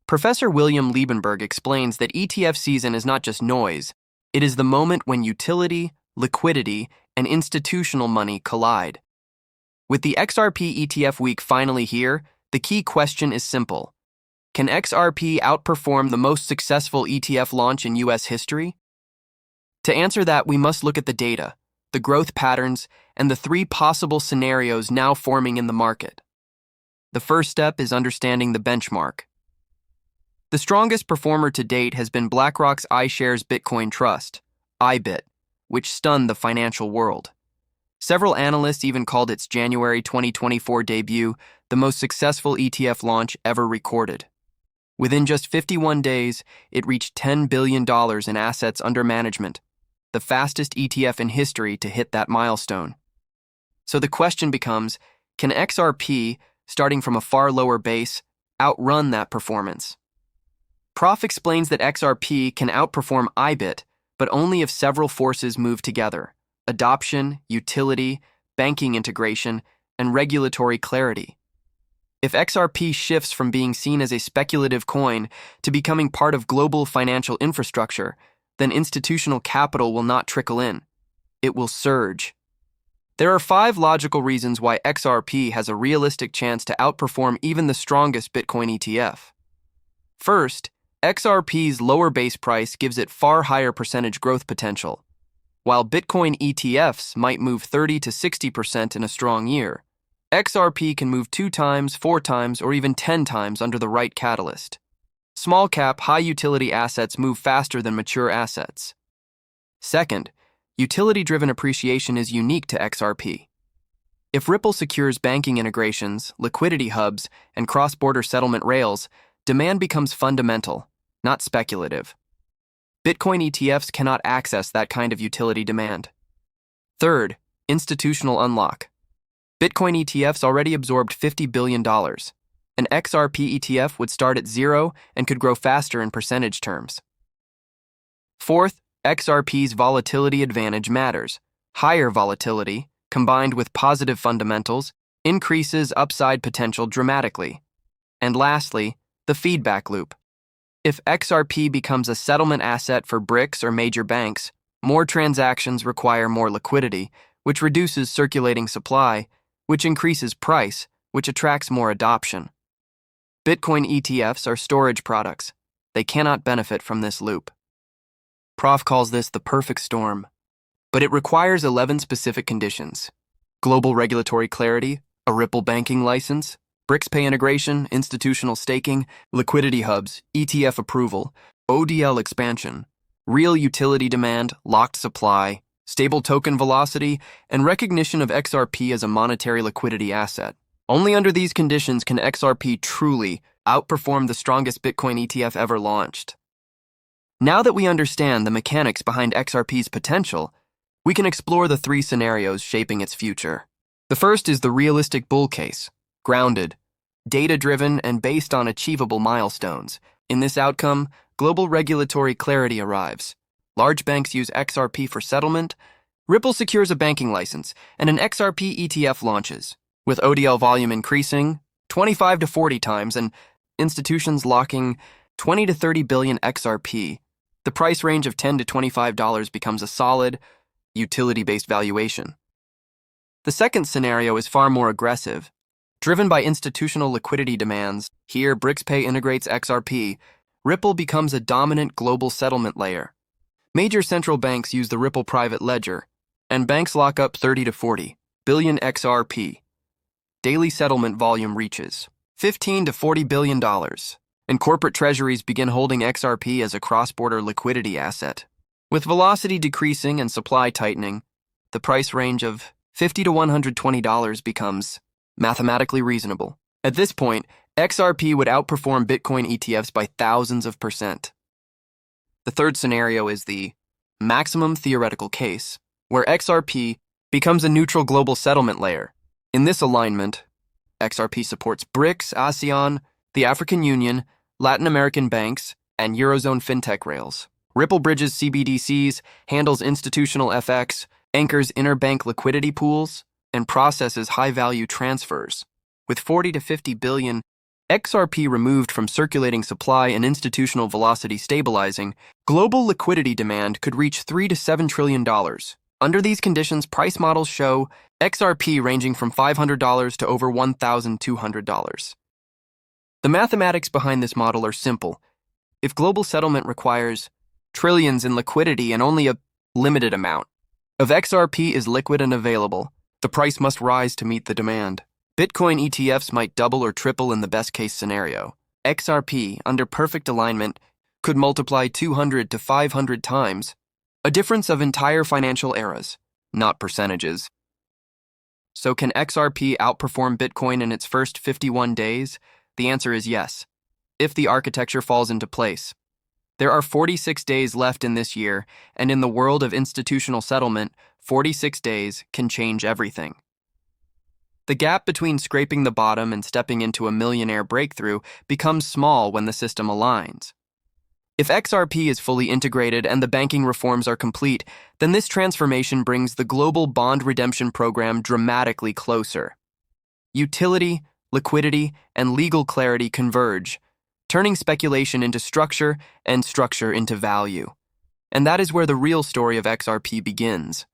Professor William Liebenberg explains that ETF season is not just noise, it is the moment when utility, liquidity, and institutional money collide. With the XRP ETF week finally here, the key question is simple. Can XRP outperform the most successful ETF launch in US history? To answer that, we must look at the data, the growth patterns, and the three possible scenarios now forming in the market. The first step is understanding the benchmark. The strongest performer to date has been BlackRock's iShares Bitcoin Trust, IBIT, which stunned the financial world. Several analysts even called its January 2024 debut the most successful ETF launch ever recorded. Within just 51 days, it reached $10 billion in assets under management, the fastest ETF in history to hit that milestone. So the question becomes, can XRP, starting from a far lower base, outrun that performance? Prof explains that XRP can outperform IBIT, but only if several forces move together: adoption, utility, banking integration, and regulatory clarity. If XRP shifts from being seen as a speculative coin to becoming part of global financial infrastructure, then institutional capital will not trickle in. It will surge. There are 5 logical reasons why XRP has a realistic chance to outperform even the strongest Bitcoin ETF. First, XRP's lower base price gives it far higher percentage growth potential. While Bitcoin ETFs might move 30 to 60% in a strong year, XRP can move 2 times, 4 times, or even 10 times under the right catalyst. Small cap, high utility assets move faster than mature assets. Second, utility-driven appreciation is unique to XRP. If Ripple secures banking integrations, liquidity hubs, and cross-border settlement rails, demand becomes fundamental, not speculative. Bitcoin ETFs cannot access that kind of utility demand. Third, institutional unlock. Bitcoin ETFs already absorbed $50 billion. An XRP ETF would start at 0 and could grow faster in percentage terms. Fourth, XRP's volatility advantage matters. Higher volatility, combined with positive fundamentals, increases upside potential dramatically. And lastly, the feedback loop. If XRP becomes a settlement asset for BRICS or major banks, more transactions require more liquidity, which reduces circulating supply, which increases price, which attracts more adoption. Bitcoin ETFs are storage products. They cannot benefit from this loop. Prof calls this the perfect storm, but it requires 11 specific conditions: global regulatory clarity, a Ripple banking license, BRICS Pay integration, institutional staking, liquidity hubs, ETF approval, ODL expansion, real utility demand, locked supply, stable token velocity, and recognition of XRP as a monetary liquidity asset. Only under these conditions can XRP truly outperform the strongest Bitcoin ETF ever launched. Now that we understand the mechanics behind XRP's potential, we can explore the 3 scenarios shaping its future. The first is the realistic bull case. Grounded, data-driven, and based on achievable milestones. In this outcome, global regulatory clarity arrives. Large banks use XRP for settlement, Ripple secures a banking license, and an XRP ETF launches, with ODL volume increasing 25 to 40 times and institutions locking 20 to 30 billion XRP. The price range of $10 to $25 becomes a solid, utility-based valuation. The second scenario is far more aggressive. Driven by institutional liquidity demands, here BRICS Pay integrates XRP, Ripple becomes a dominant global settlement layer. Major central banks use the Ripple private ledger, and banks lock up 30 to 40 billion XRP. Daily settlement volume reaches $15 to $40 billion, and corporate treasuries begin holding XRP as a cross-border liquidity asset. With velocity decreasing and supply tightening, the price range of $50 to $120 becomes mathematically reasonable. At this point, XRP would outperform Bitcoin ETFs by thousands of %. The third scenario is the maximum theoretical case, where XRP becomes a neutral global settlement layer. In this alignment, XRP supports BRICS, ASEAN, the African Union, Latin American banks, and Eurozone fintech rails. Ripple bridges CBDCs, handles institutional FX, anchors interbank liquidity pools, and processes high-value transfers. With 40 to 50 billion XRP removed from circulating supply and institutional velocity stabilizing, global liquidity demand could reach $3 to $7 trillion. Under these conditions, price models show XRP ranging from $500 to over $1,200. The mathematics behind this model are simple. If global settlement requires trillions in liquidity and only a limited amount of XRP is liquid and available, the price must rise to meet the demand. Bitcoin ETFs might double or triple in the best-case scenario. XRP, under perfect alignment, could multiply 200 to 500 times, a difference of entire financial eras, not percentages. So can XRP outperform Bitcoin in its first 51 days? The answer is yes, if the architecture falls into place. There are 46 days left in this year, and in the world of institutional settlement, 46 days can change everything. The gap between scraping the bottom and stepping into a millionaire breakthrough becomes small when the system aligns. If XRP is fully integrated and the banking reforms are complete, then this transformation brings the global bond redemption program dramatically closer. Utility, liquidity, and legal clarity converge, turning speculation into structure and structure into value. And that is where the real story of XRP begins.